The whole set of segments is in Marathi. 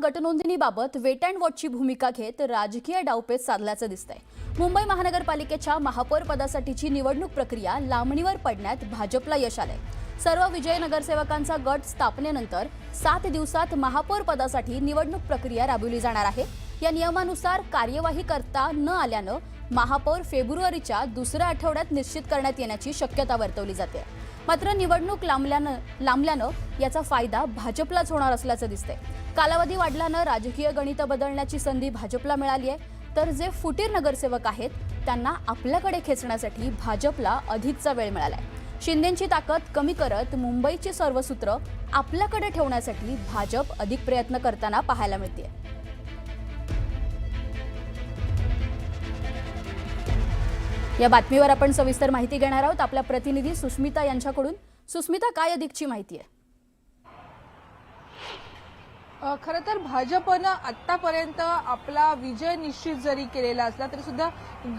गटनोंदणीबाबत वेट अँड वॉचची भूमिका घेत राजकीय डावपेच साधल्याचं दिसतंय। मुंबई महानगरपालिकेच्या महापौर पदासाठीची निवडणूक प्रक्रिया लांबणीवर पडण्यात भाजपला यश आलंय। सर्व विजयी नगरसेवकांचा गट स्थापनेनंतर 7 दिवसात महापौर पदासाठी निवडणूक प्रक्रिया राबवली जाणार आहे। या नियमानुसार कार्यवाही करता न आल्यानं महापौर फेब्रुवारीच्या दुसऱ्या आठवड्यात निश्चित करण्यात येण्याची शक्यता वर्तवली जाते। मात्र निवडणूक लांबल्यानं याचा फायदा भाजपलाच होणार असल्याचं दिसतंय। कालावधी वाढल्यानं राजकीय गणित बदलण्याची संधी भाजपला मिळाली आहे, तर जे फुटीर नगरसेवक आहेत त्यांना आपल्याकडे खेचण्यासाठी भाजपला अधिकचा वेळ मिळालाय। शिंदेंची ताकद कमी करत मुंबईची सर्व सूत्र आपल्याकडे ठेवण्यासाठी भाजप अधिक प्रयत्न करताना पाहायला मिळते। या बातमीवर आपण सविस्तर माहिती घेणार आहोत आपल्या प्रतिनिधी सुस्मिता यांच्याकडून। सुस्मिता, काय अधिकची माहिती आहे? खरं तर भाजपनं आतापर्यंत आपला विजय निश्चित जरी केलेला असला तरी सुद्धा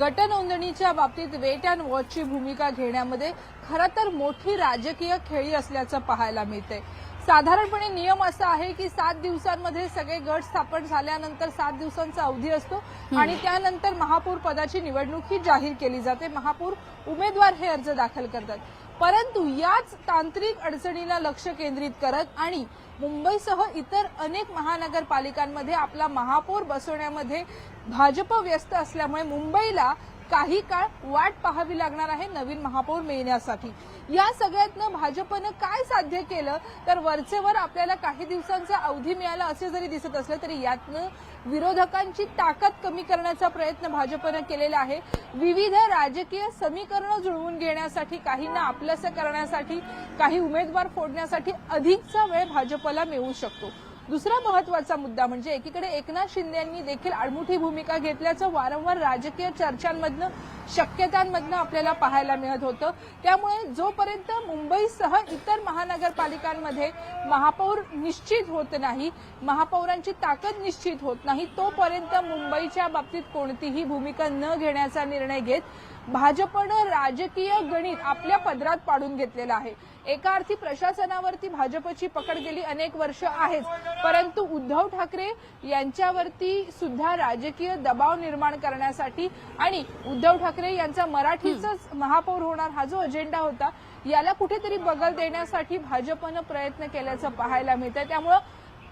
गटनोंदणीच्या बाबतीत वेट अँड वॉचची भूमिका घेण्यामध्ये खरं तर मोठी राजकीय खेळी असल्याचं पाहायला मिळतंय। साधारणपणे नियम असा आहे की 7 दिवसांमध्ये सगळे गट स्थापन झाल्यानंतर 7 दिवसांचा अवधी असतो आणि त्यानंतर महापौर पदाची निवडणूक ही जाहीर केली जाते। महापौर उमेदवार हे अर्ज दाखल करतात, परंतु याच तांत्रिक अडचणीला लक्ष केंद्रित करत आणि मुंबईसह इतर अनेक महानगरपालिकांमध्ये आपला महापौर बसवण्यामध्ये भाजप व्यस्त असल्यामुळे मुंबईला काही काळ वाट पाहावी लागणार आहे नवीन महापौर मिळण्यासाठी। या सगळ्यातनं भाजपनं काय साध्य केलं तर वरचेवर आपल्याला काही दिवसांचा अवधी मिळाला असे जरी दिसत असले तरी यातनं विरोधकांची ताकद कमी करण्याचा प्रयत्न भाजपनं केलेला आहे। विविध राजकीय समीकरणं जुळवून घेण्यासाठी, काहींना आपलंसं करण्यासाठी, काही उमेदवार फोडण्यासाठी अधिकचा वेळ भाजपला मिळू शकतो। दुसरा महत्वाचा मुद्दा म्हणजे एकीकडे एकनाथ शिंदेंनी देखील आडमुठी भूमिका घेतल्याचं वारंवार राजकीय चर्चांमधनं, शक्यतांमधनं आपल्याला पाहायला मिळत होतं। त्यामुळे जोपर्यंत मुंबईसह इतर महानगरपालिकांमध्ये महापौर निश्चित होत नाही, महापौरांची ताकद निश्चित होत नाही, तोपर्यंत मुंबईच्या बाबतीत कोणतीही भूमिका न घेण्याचा निर्णय घेत भाजपनं राजकीय गणित आपल्या पदरात पाडून घेतलेलं आहे। एका अर्थी प्रशासनावरती भाजपची पकड गेली अनेक वर्ष आहेच, परंतु उद्धव ठाकरे यांच्यावरती सुद्धा राजकीय दबाव निर्माण करण्यासाठी आणि उद्धव ठाकरे यांचा मराठीचाच महापौर होणार हा जो अजेंडा होता याला कुठेतरी बगल देण्यासाठी भाजपनं प्रयत्न केल्याचं पाहायला मिळतंय। त्यामुळे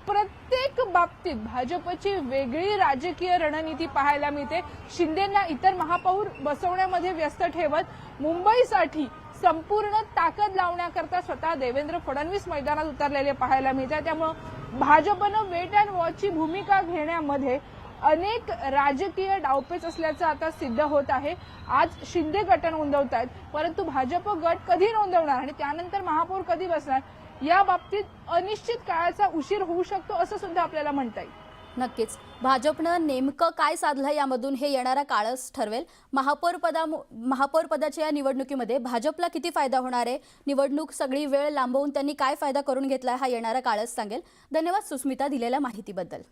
प्रत्येक बाबतीत भाजपची वेगळी राजकीय रणनीती पाहायला मिळते। शिंदेंना इतर महापौर बसवण्यामध्ये व्यस्त ठेवत मुंबईसाठी संपूर्ण ताकद लावण्याकरता स्वतः देवेंद्र फडणवीस मैदानात उतरलेले पाहायला मिळते। त्यामुळे भाजपनं वेट अँड वॉचची भूमिका घेण्यामध्ये अनेक राजकीय डावपेच असल्याचं आता सिद्ध होत आहे। आज शिंदे गट नोंदवतायत, परंतु भाजप गट कधी नोंदवणार आणि त्यानंतर महापौर कधी बसणार या बाबतीत अनिश्चित काळाचा उशीर होऊ शकतो असं सुद्धा आपल्याला म्हणता येईल। नक्कीच भाजपनं नेमकं काय साधलं यामधून हे येणारा काळच ठरवेल। महापौर पदाच्या या निवडणुकीमध्ये भाजपला किती फायदा होणार आहे, निवडणूक सगळी वेळ लांबवून त्यांनी काय फायदा करून घेतलाय हा येणारा काळच सांगेल। धन्यवाद सुस्मिता दिलेल्या माहितीबद्दल।